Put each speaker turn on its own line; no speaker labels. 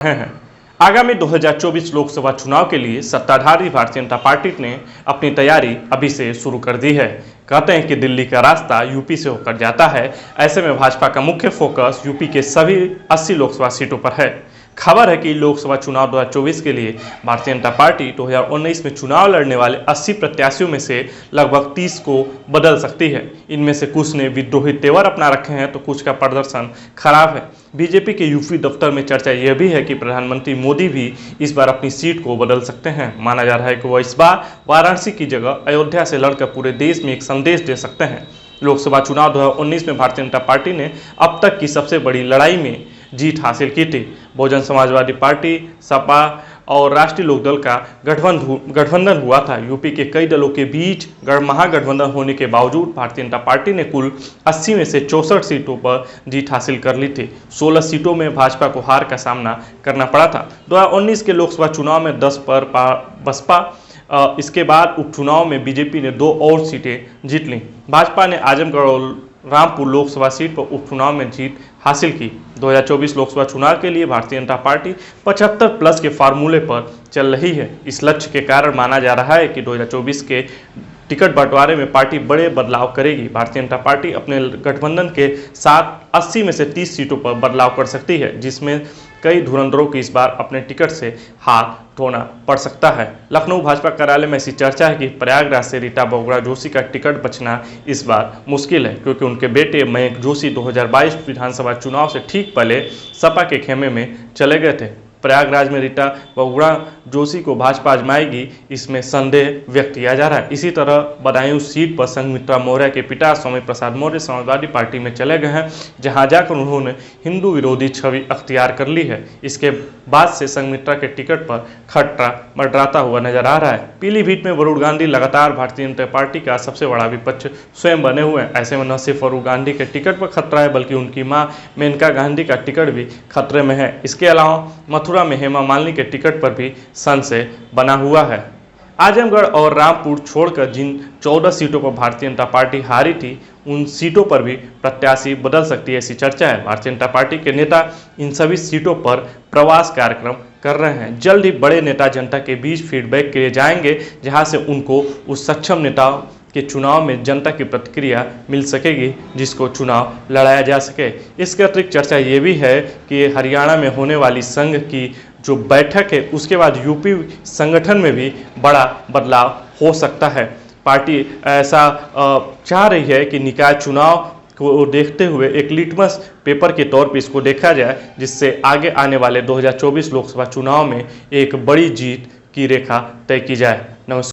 हैं। आगामी 2024 लोकसभा चुनाव के लिए सत्ताधारी भारतीय जनता पार्टी ने अपनी तैयारी अभी से शुरू कर दी है। कहते हैं कि दिल्ली का रास्ता यूपी से होकर जाता है। ऐसे में भाजपा का मुख्य फोकस यूपी के सभी 80 लोकसभा सीटों पर है। खबर है कि लोकसभा चुनाव 2024 के लिए भारतीय जनता पार्टी 2019 में चुनाव लड़ने वाले 80 प्रत्याशियों में से लगभग 30 को बदल सकती है। इनमें से कुछ ने विद्रोही तेवर अपना रखे हैं तो कुछ का प्रदर्शन खराब है। बीजेपी के यूपी दफ्तर में चर्चा यह भी है कि प्रधानमंत्री मोदी भी इस बार अपनी सीट को बदल सकते हैं। माना जा रहा है कि वह इस बार वाराणसी की जगह अयोध्या से लड़कर पूरे देश में एक संदेश दे सकते हैं। लोकसभा चुनाव 2019 में भारतीय जनता पार्टी ने अब तक की सबसे बड़ी लड़ाई में जीत हासिल की थी। बहुजन समाजवादी पार्टी, सपा और राष्ट्रीय लोकदल का गठबंधन हुआ था। यूपी के कई दलों के बीच महागठबंधन होने के बावजूद भारतीय जनता पार्टी ने कुल 80 में से 64 सीटों पर जीत हासिल कर ली थी। 16 सीटों में भाजपा को हार का सामना करना पड़ा था। 2019 के लोकसभा चुनाव में 10 पर बसपा, इसके बाद उपचुनाव में बीजेपी ने 2 और सीटें जीत लीं। भाजपा ने आजमगढ़ और रामपुर लोकसभा सीट पर उपचुनाव में जीत हासिल की। 2024 लोकसभा चुनाव के लिए भारतीय जनता पार्टी 75+ के फार्मूले पर चल रही है। इस लक्ष्य के कारण माना जा रहा है कि 2024 के टिकट बंटवारे में पार्टी बड़े बदलाव करेगी। भारतीय जनता पार्टी अपने गठबंधन के साथ 80 में से 30 सीटों पर बदलाव कर सकती है, जिसमें कई धुरंधरों की इस बार अपने टिकट से हाथ धोना पड़ सकता है। लखनऊ भाजपा कार्यालय में ऐसी चर्चा है कि प्रयागराज से रीता बहुगुणा जोशी का टिकट बचना इस बार मुश्किल है, क्योंकि उनके बेटे मयंक जोशी 2022 विधानसभा चुनाव से ठीक पहले सपा के खेमे में चले गए थे। प्रयागराज में रीता बहुगुणा जोशी को भाजपा आजमाएगी, इसमें संदेह व्यक्त किया जा रहा है। इसी तरह बदायूं सीट पर संघमित्रा मौर्य के पिता स्वामी प्रसाद मौर्य समाजवादी पार्टी में चले गए हैं, जहां जाकर उन्होंने हिंदू विरोधी छवि अख्तियार कर ली है। इसके बाद से संघमित्रा के टिकट पर खतरा मंडराता हुआ नजर आ रहा है। पीलीभीत में वरुण गांधी लगातार भारतीय जनता पार्टी का सबसे बड़ा विपक्ष स्वयं बने हुए हैं। ऐसे में न सिर्फ वरुण गांधी के टिकट पर खतरा है, बल्कि उनकी मां मेनका गांधी का टिकट भी खतरे में है। इसके अलावा मथुरा में हेमा मालिनी के टिकट पर भी संशय बना हुआ है। आजमगढ़ और रामपुर छोड़कर जिन 14 सीटों पर भारतीय जनता पार्टी हारी थी, उन सीटों पर भी प्रत्याशी बदल सकती है, ऐसी चर्चा है। भारतीय जनता पार्टी के नेता इन सभी सीटों पर प्रवास कार्यक्रम कर रहे हैं। जल्द ही बड़े नेता जनता के बीच फीडबैक के लिए जाएंगे, जहां से उनको उस सक्षम नेताओं के चुनाव में जनता की प्रतिक्रिया मिल सकेगी, जिसको चुनाव लड़ाया जा सके। इसके अतिरिक्त चर्चा ये भी है कि हरियाणा में होने वाली संघ की जो बैठक है, उसके बाद यूपी संगठन में भी बड़ा बदलाव हो सकता है। पार्टी ऐसा चाह रही है कि निकाय चुनाव को देखते हुए एक लिटमस पेपर के तौर पर इसको देखा जाए, जिससे आगे आने वाले 2024 लोकसभा चुनाव में एक बड़ी जीत की रेखा तय की जाए। नमस्कार।